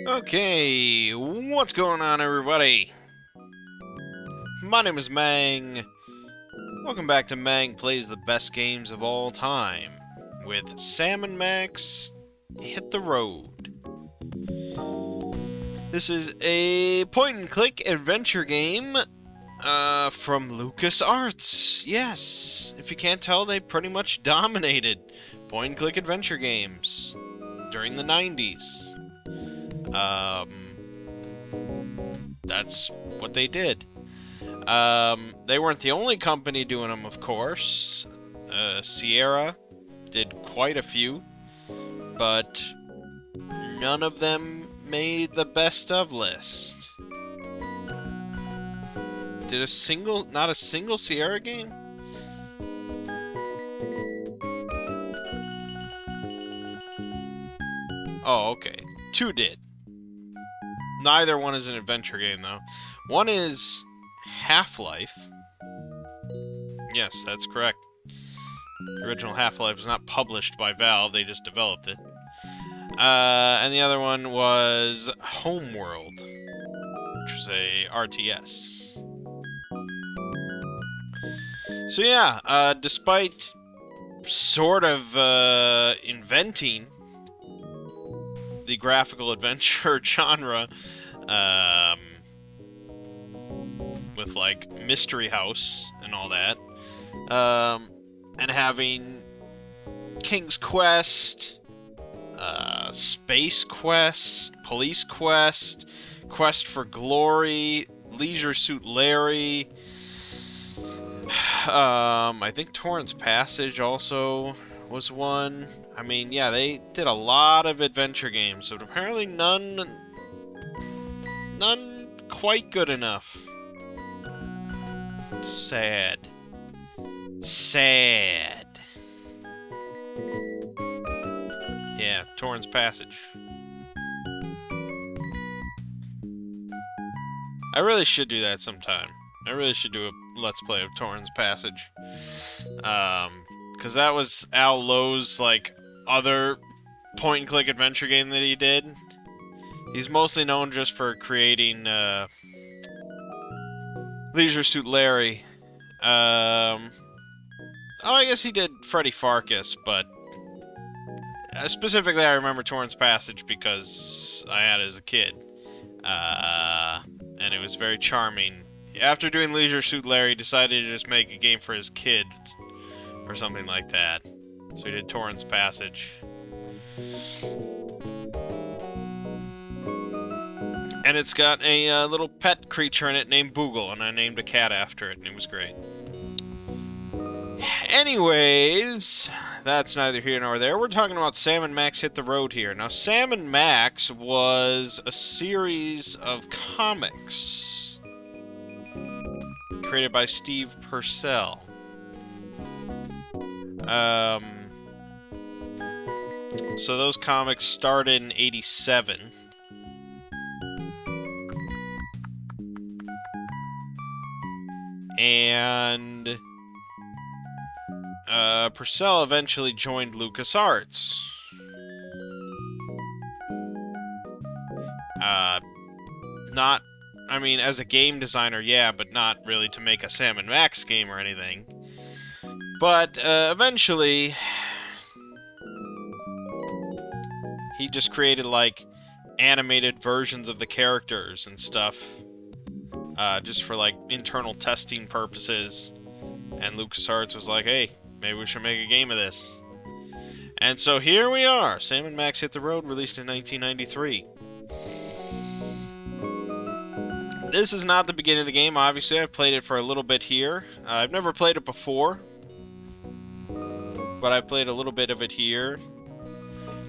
Okay, what's going on, everybody? My name is Mangg. Welcome back to Mangg Plays the Best Games of All Time with Sam and Max Hit the Road. This is a point-and-click adventure game from LucasArts. Yes, if you can't tell, they pretty much dominated point-and-click adventure games during the 90s. That's what they did. They weren't the only company doing them, of course. Sierra did quite a few, but none of them made the best of list. Not a single Sierra game? Oh, okay. Two did. Neither one is an adventure game, though. One is Half-Life. Yes, that's correct. The original Half-Life was not published by Valve, they just developed it. And the other one was Homeworld, which was a RTS. So yeah, despite sort of inventing the graphical adventure genre, with like Mystery House and all that, and having King's Quest, Space Quest, Police Quest, Quest for Glory, Leisure Suit Larry. I think Torrance Passage also was one. I mean, yeah, they did a lot of adventure games, but apparently none quite good enough. Sad. Yeah, Torrance Passage. I really should do that sometime. I really should do a Let's Play of Torrance Passage. Because that was Al Lowe's, like, other point-and-click adventure game that he did. He's mostly known just for creating, Leisure Suit Larry. Oh, I guess he did Freddy Farkas, but specifically I remember Torrance Passage because I had it as a kid. And it was very charming. After doing Leisure Suit Larry, he decided to just make a game for his kids, or something like that. So he did Torrance Passage. And it's got a little pet creature in it named Boogle, and I named a cat after it, and it was great. Anyways, that's neither here nor there. We're talking about Sam and Max Hit the Road here. Now, Sam and Max was a series of comics created by Steve Purcell. So those comics started in '87. And Purcell eventually joined LucasArts. I mean, as a game designer, yeah, but not really to make a Sam and Max game or anything. But eventually, he just created, like, animated versions of the characters and stuff, just for, like, internal testing purposes. And LucasArts was like, hey, maybe we should make a game of this. And so here we are, Sam and Max Hit the Road, released in 1993. This is not the beginning of the game, obviously. I've played it for a little bit here. I've never played it before, but I've played a little bit of it here.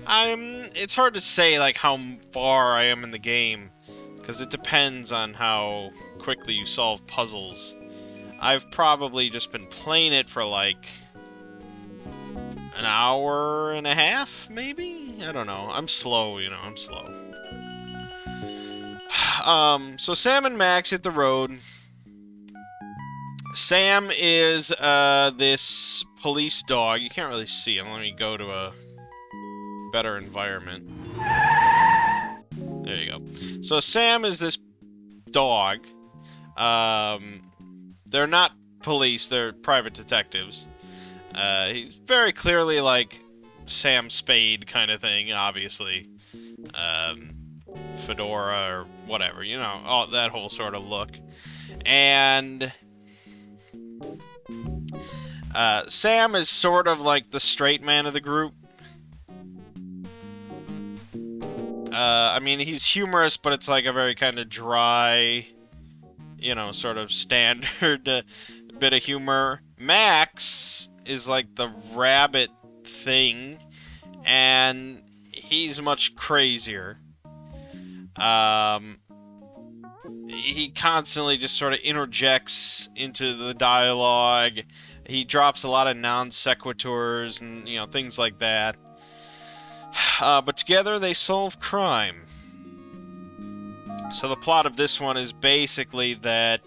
It's hard to say, like, how far I am in the game, because it depends on how quickly you solve puzzles. I've probably just been playing it for, like, an hour and a half, maybe? I don't know. I'm slow, you know, I'm slow. So Sam and Max hit the road. Sam is, this police dog. You can't really see him. Let me go to a better environment. There you So Sam is this dog. They're not police, they're private detectives. He's very clearly like Sam Spade kind of thing, obviously. Fedora or whatever, you know, all that whole sort of look. And Sam is sort of like the straight man of the group. I mean, he's humorous, but it's like a very kind of dry, you know, sort of standard bit of humor. Max is like the rabbit thing, and he's much crazier. He constantly just sort of interjects into the dialogue. He drops a lot of non sequiturs and, you know, things like that. But together they solve crime. So the plot of this one is basically that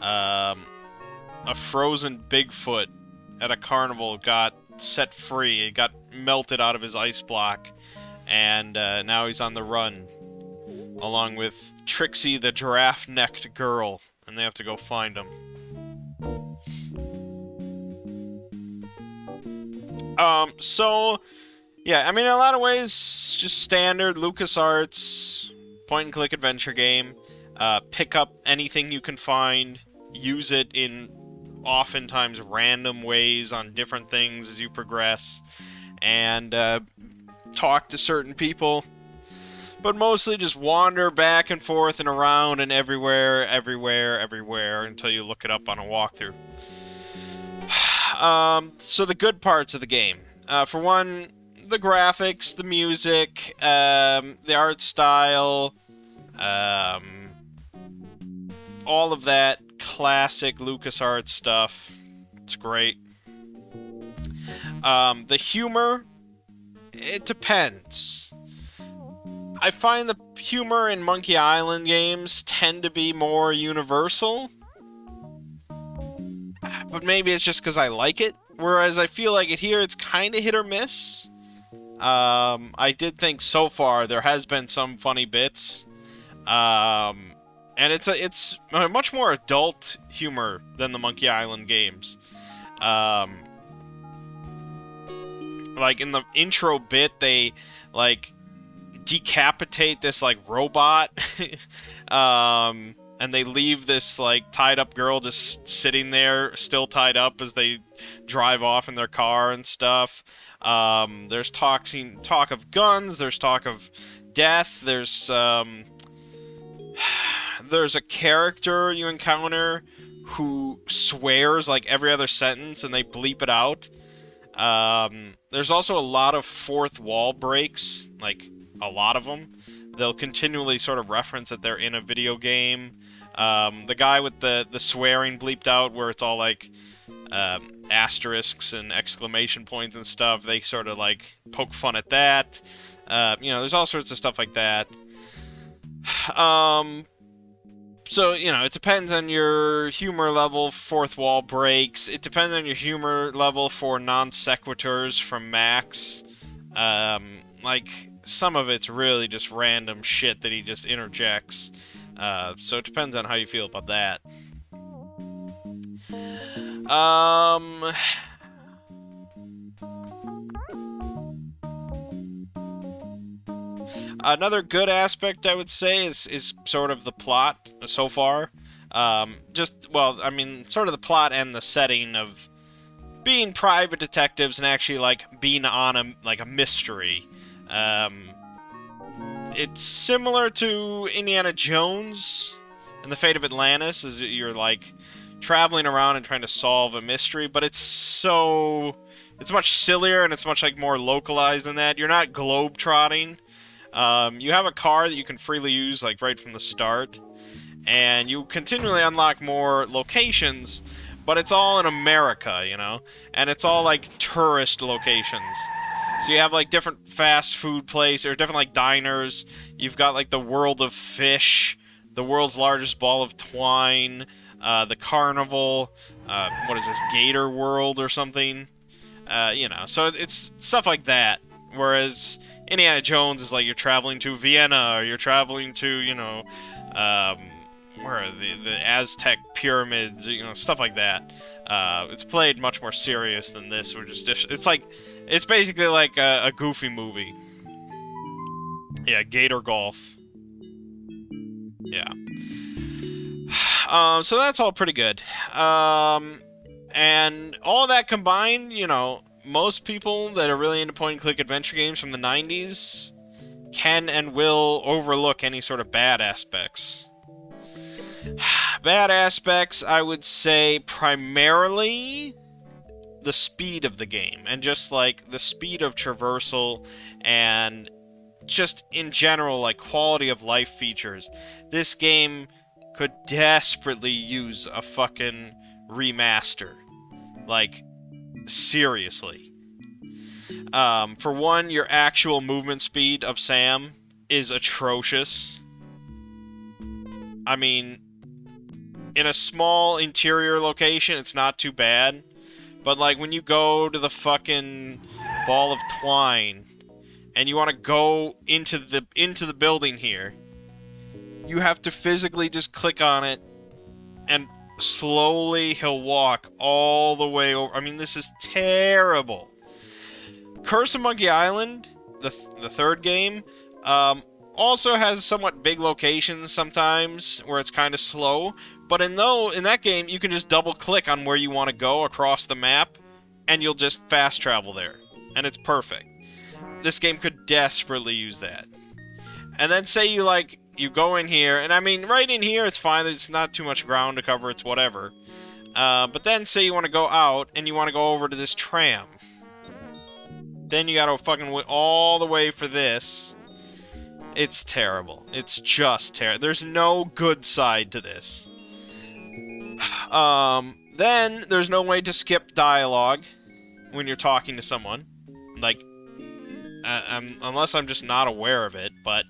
a frozen Bigfoot at a carnival got set free. It got melted out of his ice block, and now he's on the run, along with Trixie, the giraffe-necked girl, and they have to go find him. So, yeah, I mean, in a lot of ways, just standard LucasArts point-and-click adventure game. Pick up anything you can find, use it in oftentimes random ways on different things as you progress, and talk to certain people, but mostly just wander back and forth and around and everywhere until you look it up on a walkthrough. So the good parts of the game. For one, the graphics, the music, the art style, all of that classic LucasArts stuff. It's great. The humor, it depends. I find the humor in Monkey Island games tend to be more universal. But maybe it's just because I like it. Whereas I feel like it here, it's kind of hit or miss. I did think so far there has been some funny bits. And it's a much more adult humor than the Monkey Island games. Like in the intro bit, they like decapitate this like robot, and they leave this like tied up girl just sitting there, still tied up, as they drive off in their car and stuff. There's talk of guns. There's talk of death. There's a character you encounter who swears like every other sentence, and they bleep it out. There's also a lot of fourth wall breaks, like a lot of them. They'll continually sort of reference that they're in a video game. The guy with the swearing bleeped out, where it's all like asterisks and exclamation points and stuff, they sort of like poke fun at that. You know, there's all sorts of stuff like that. So, you know, it depends on your humor level, fourth wall breaks. It depends on your humor level for non sequiturs from Max. Like, some of it's really just random shit that he just interjects. So it depends on how you feel about that. Another good aspect, I would say, is sort of the plot so far. Well, I mean, sort of the plot and the setting of being private detectives and actually, like, being on a mystery. It's similar to Indiana Jones and the Fate of Atlantis, as you're, like, traveling around and trying to solve a mystery, but it's much sillier and it's much, like, more localized than that. You're not globe-trotting. You have a car that you can freely use, like, right from the start, and you continually unlock more locations, but it's all in America, you know? And it's all, like, tourist locations. So you have, like, different fast food places, or different, like, diners. You've got, like, the World of Fish, the world's largest ball of twine, the carnival, what is this, Gator World or something? You know, so it's stuff like that. Whereas Indiana Jones is like you're traveling to Vienna, or you're traveling to, you know, um, where are the Aztec pyramids, you know, stuff like that. It's played much more serious than this. We're just, it's like, it's basically like a goofy movie. Yeah, Gator Golf. Yeah. So that's all pretty good. And all that combined, you know, most people that are really into point-and-click adventure games from the 90s can and will overlook any sort of bad aspects. Bad aspects, I would say, primarily the speed of the game, and just, like, the speed of traversal, and just, in general, like, quality of life features. This game could desperately use a fucking remaster. Like, seriously. For one, your actual movement speed of Sam is atrocious. I mean, in a small interior location, it's not too bad. But, like, when you go to the fucking ball of twine, and you want to go into the building here, you have to physically just click on it, and slowly he'll walk all the way over. I mean, this is terrible. Curse of Monkey Island, the third game, also has somewhat big locations sometimes where it's kind of slow. But in that game, you can just double-click on where you want to go across the map, and you'll just fast travel there. And it's perfect. This game could desperately use that. And then say you go in here, and I mean, right in here, it's fine. There's not too much ground to cover. It's whatever. But then say you want to go out, and you want to go over to this tram. Then you gotta fucking wait all the way for this. It's terrible. It's just terrible. There's no good side to this. Then there's no way to skip dialogue when you're talking to someone. Like, unless I'm just not aware of it, but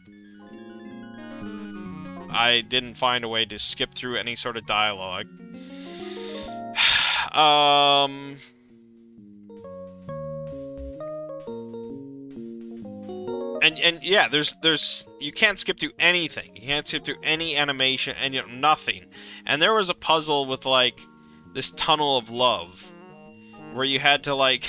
I didn't find a way to skip through any sort of dialogue. And yeah, there's you can't skip through anything. You can't skip through any animation, and nothing. And there was a puzzle with like this tunnel of love, where you had to like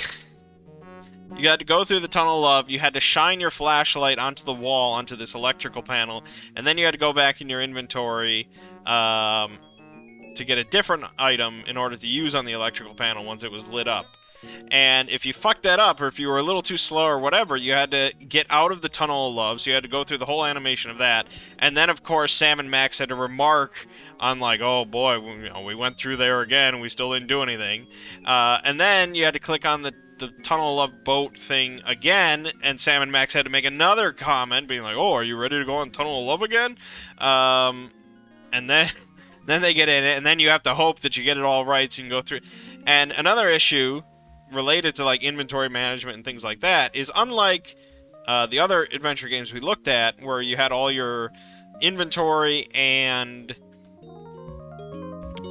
you had to go through the tunnel of love. You had to shine your flashlight onto the wall, onto this electrical panel, and then you had to go back in your inventory to get a different item in order to use on the electrical panel once it was lit up. And if you fucked that up, or if you were a little too slow or whatever, you had to get out of the tunnel of love, so you had to go through the whole animation of that. And then, of course, Sam and Max had to remark on, like, oh boy, we went through there again, and we still didn't do anything. And then you had to click on the tunnel of love boat thing again, and Sam and Max had to make another comment, being like, oh, are you ready to go on tunnel of love again? And then they get in it, and then you have to hope that you get it all right so you can go through. And another issue related to like inventory management and things like that is, unlike the other adventure games we looked at, where you had all your inventory and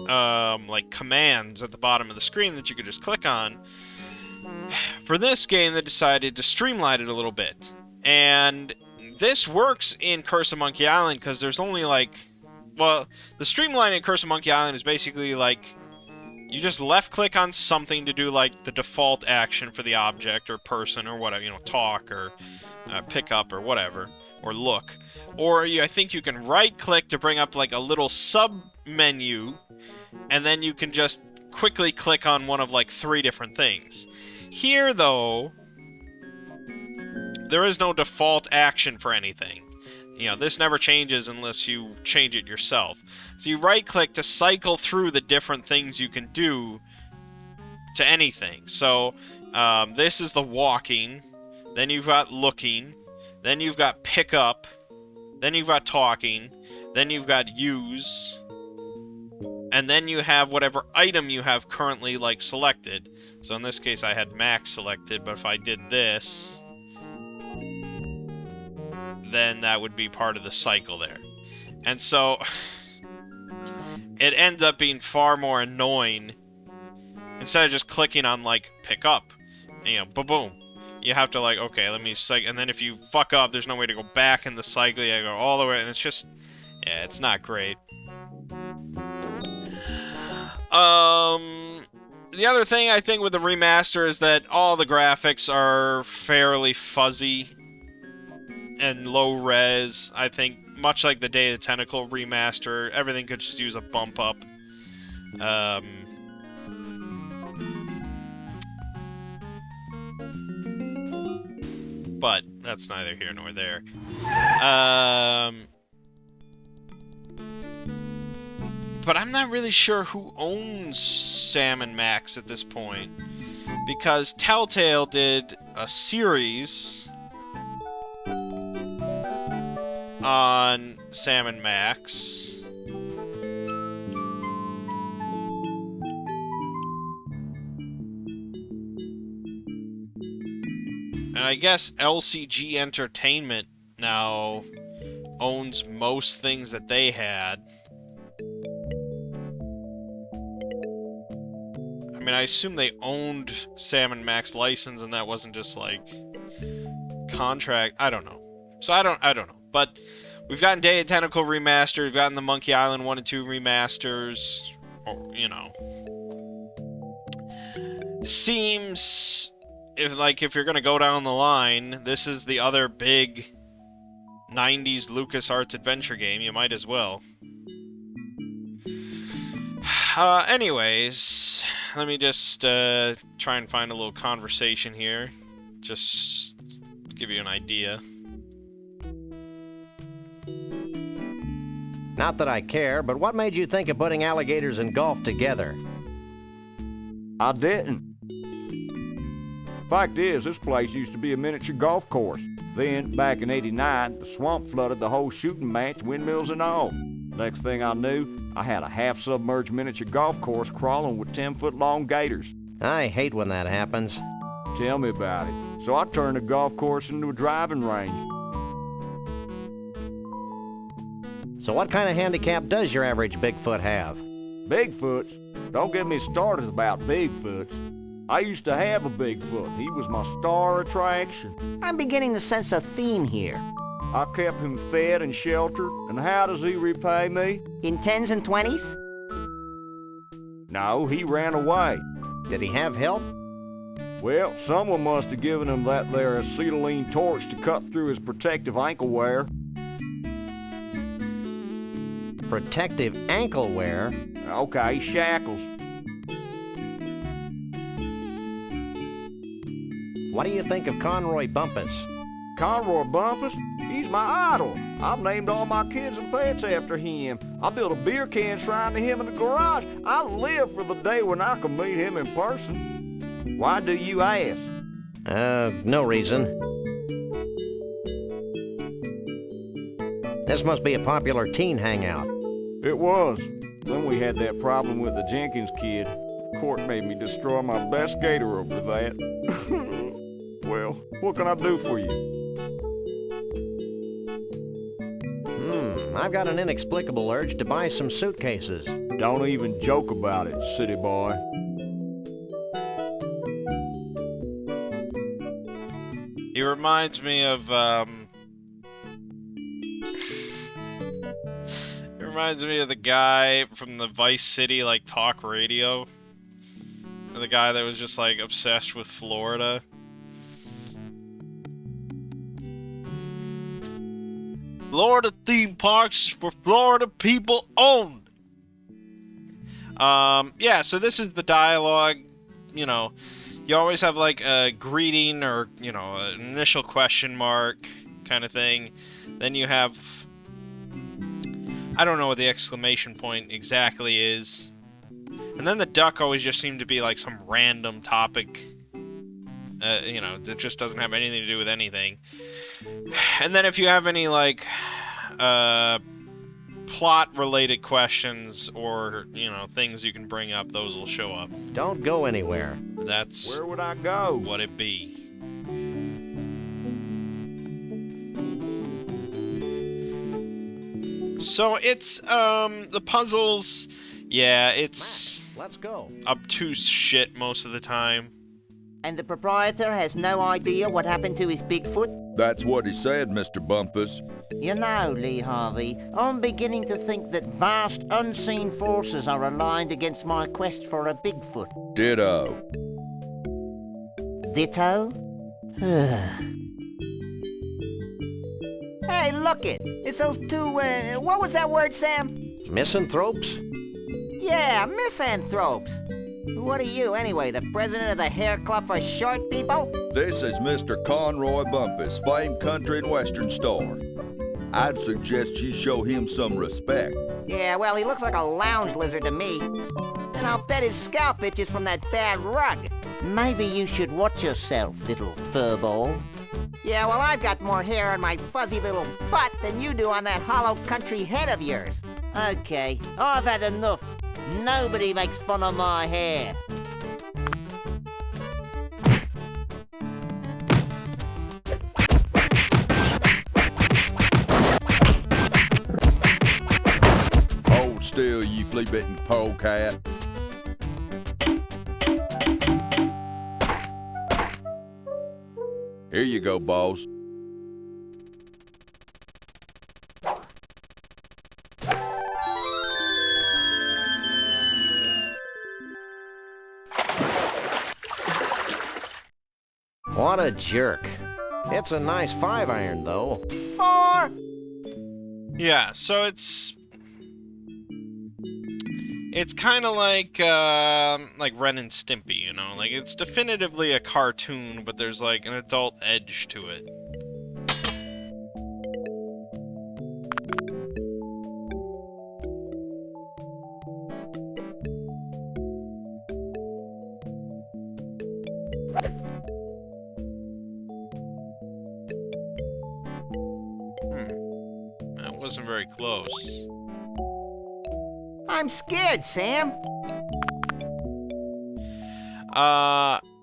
like commands at the bottom of the screen that you could just click on, for this game they decided to streamline it a little bit. And this works in Curse of Monkey Island because there's only like, well, the streamlining in Curse of Monkey Island is basically like you just left-click on something to do, like, the default action for the object or person or whatever, you know, talk or pick up or whatever, or look. Or I think you can right-click to bring up, like, a little sub-menu, and then you can just quickly click on one of, like, 3 different things. Here, though, there is no default action for anything. You know, this never changes unless you change it yourself. So you right-click to cycle through the different things you can do to anything. So, this is the walking, then you've got looking, then you've got pick up, then you've got talking, then you've got use, and then you have whatever item you have currently, like, selected. So in this case I had Max selected, but if I did this, then that would be part of the cycle there. And so it ends up being far more annoying instead of just clicking on, like, pick up. You know, boom. you have to, like, okay, let me cycle, and then if you fuck up, there's no way to go back in the cycle, you gotta go all the way, and it's just, yeah, it's not great. The other thing I think with the remaster is that all the graphics are fairly fuzzy and low res. I think, much like the Day of the Tentacle remaster, everything could just use a bump up. But that's neither here nor there. But I'm not really sure who owns Sam & Max at this point, because Telltale did a series on Sam & Max. And I guess LCG Entertainment now owns most things that they had. I mean, I assume they owned Sam & Max license, and that wasn't just like contract. I don't know. So I don't know. But we've gotten Day of Tentacle remastered. We've gotten the Monkey Island 1 and 2 remasters. Or, you know, seems if you're gonna go down the line, this is the other big 90s LucasArts adventure game. You might as well. Anyways, let me just try and find a little conversation here. Just to give you an idea. Not that I care, but what made you think of putting alligators and golf together? I didn't. Fact is, this place used to be a miniature golf course. Then, back in '89, the swamp flooded the whole shooting match, windmills and all. Next thing I knew, I had a half-submerged miniature golf course crawling with 10-foot-long gators. I hate when that happens. Tell me about it. So I turned the golf course into a driving range. So what kind of handicap does your average Bigfoot have? Bigfoots? Don't get me started about Bigfoots. I used to have a Bigfoot. He was my star attraction. I'm beginning to sense a theme here. I kept him fed and sheltered, and how does he repay me? In 10s and 20s? No, he ran away. Did he have help? Well, someone must have given him that there acetylene torch to cut through his protective ankle wear. Protective ankle wear? Okay, shackles. What do you think of Conroy Bumpus? Conroy Bumpus? He's my idol. I've named all my kids and pets after him. I built a beer can shrine to him in the garage. I live for the day when I can meet him in person. Why do you ask? No reason. This must be a popular teen hangout. It was. Then we had that problem with the Jenkins kid. Court made me destroy my best gator over that. Well, what can I do for you? I've got an inexplicable urge to buy some suitcases. Don't even joke about it, city boy. He reminds me of, It reminds me of the guy from the Vice City, like, talk radio. The guy that was just, like, obsessed with Florida. Florida theme parks for Florida people only. Yeah, so this is the dialogue. You know, you always have like a greeting or, you know, an initial question mark kind of thing. Then you have, I don't know what the exclamation point exactly is. And then the duck always just seemed to be like some random topic, you know, that just doesn't have anything to do with anything. And then if you have any, like, plot-related questions or, you know, things you can bring up, those will show up. Don't go anywhere. That's Where would I go? what it be. So it's, the puzzles, yeah, it's Let's go. obtuse shit most of the time. And the proprietor has no idea what happened to his Bigfoot? That's what he said, Mr. Bumpus. You know, Lee Harvey, I'm beginning to think that vast unseen forces are aligned against my quest for a Bigfoot. Ditto. Ditto? Hey, look it! It's those two, what was that word, Sam? Misanthropes? Yeah, misanthropes! What are you, anyway, the president of the Hair Club for Short People? This is Mr. Conroy Bumpus, famed country and western star. I'd suggest you show him some respect. Yeah, well, he looks like a lounge lizard to me. And I'll bet his scalp itches from that bad rug. Maybe you should watch yourself, little furball. Yeah, well, I've got more hair on my fuzzy little butt than you do on that hollow country head of yours. Okay, I've had enough. Nobody makes fun of my hair. Hold still, you flea-bitten polecat. Here you go, boss. What a jerk. It's a nice 5-iron, though. 4! Yeah, so it's kind of like Ren and Stimpy, you know? Like, it's definitively a cartoon, but there's, like, an adult edge to it. That wasn't very close. I'm scared, Sam.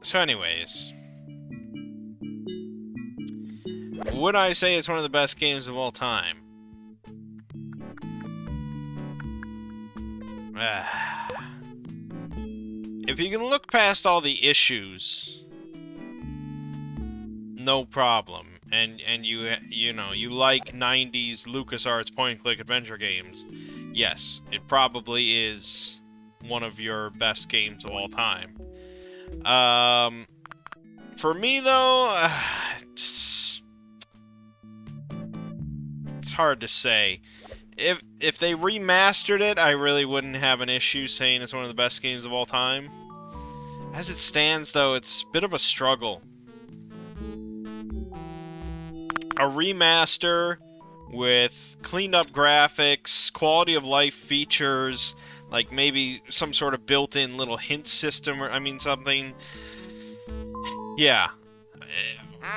So anyways. Would I say it's one of the best games of all time? If you can look past all the issues, no problem. And you know, you like 90s LucasArts point-and-click adventure games, yes, it probably is one of your best games of all time. For me, though, it's hard to say. If they remastered it, I really wouldn't have an issue saying it's one of the best games of all time. As it stands, though, it's a bit of a struggle. A remaster with cleaned up graphics, quality of life features, like maybe some sort of built-in little hint system, or I mean something. Yeah.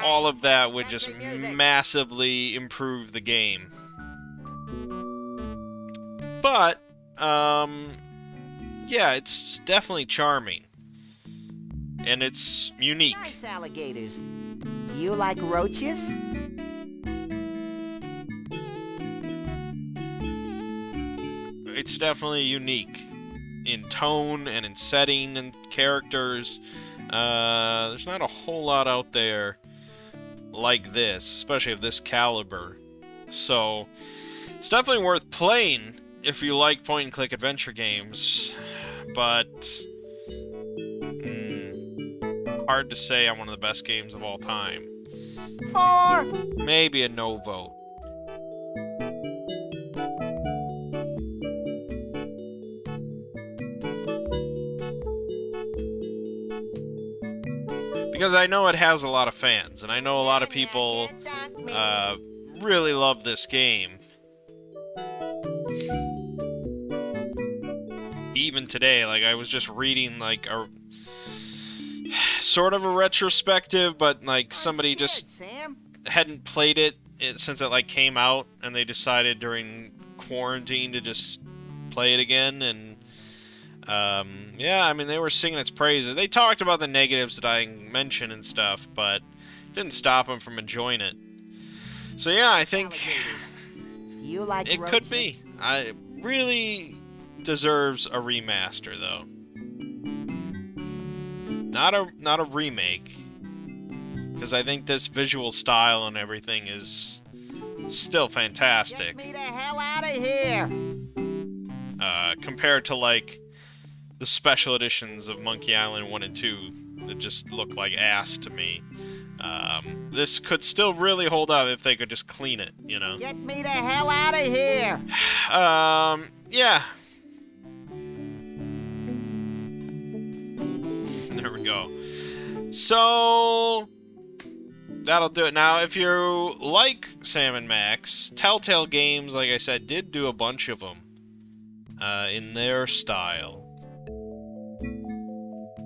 All of that would just massively improve the game. But, yeah, it's definitely charming. And it's unique. Nice alligators. You like roaches? It's definitely unique in tone and in setting and characters. There's not a whole lot out there like this, especially of this caliber. So, it's definitely worth playing if you like point-and-click adventure games. But, hard to say I'm one of the best games of all time. 4! Maybe a no vote. Because I know it has a lot of fans, and I know a lot of people really love this game. Even today, like, I was just reading, like, a sort of a retrospective, but, like, somebody just hadn't played it since it, like, came out, and they decided during quarantine to just play it again, and yeah, I mean, they were singing its praises. They talked about the negatives that I mentioned and stuff, but it didn't stop them from enjoying it. So yeah, I think You like it could be. It really deserves a remaster, though. Not a remake. Because I think this visual style and everything is still fantastic. Get me the hell out of here! Compared to, like, the special editions of Monkey Island 1 and 2 that just look like ass to me. This could still really hold up if they could just clean it, you know? Get me the hell out of here! Yeah. There we go. So, that'll do it. Now, if you like Sam and Max, Telltale Games, like I said, did do a bunch of them in their style.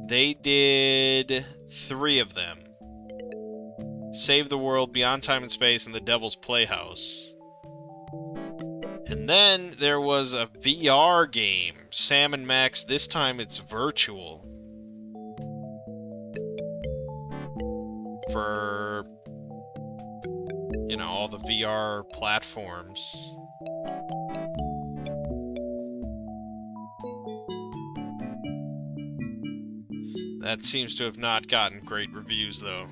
They did 3 of them. Save the World, Beyond Time and Space, and The Devil's Playhouse. And then there was a VR game, Sam and Max. This time it's virtual. For, you know, all the VR platforms. That seems to have not gotten great reviews, though.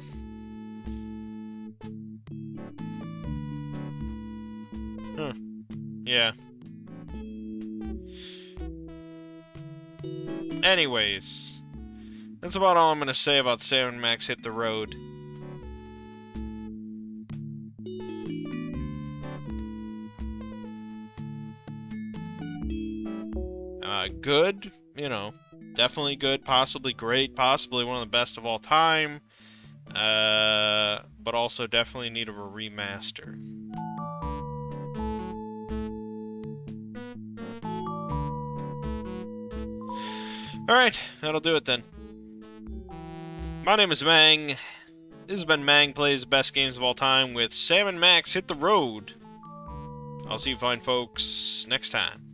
Huh. Yeah. Anyways, that's about all I'm going to say about Sam and Max Hit the Road. Good, you know, definitely good, possibly great, possibly one of the best of all time, but also definitely need a remaster. Alright, that'll do it then. My name is Mangg. This has been Mangg Plays the Best Games of All Time with Sam and Max Hit the Road. I'll see you fine folks next time.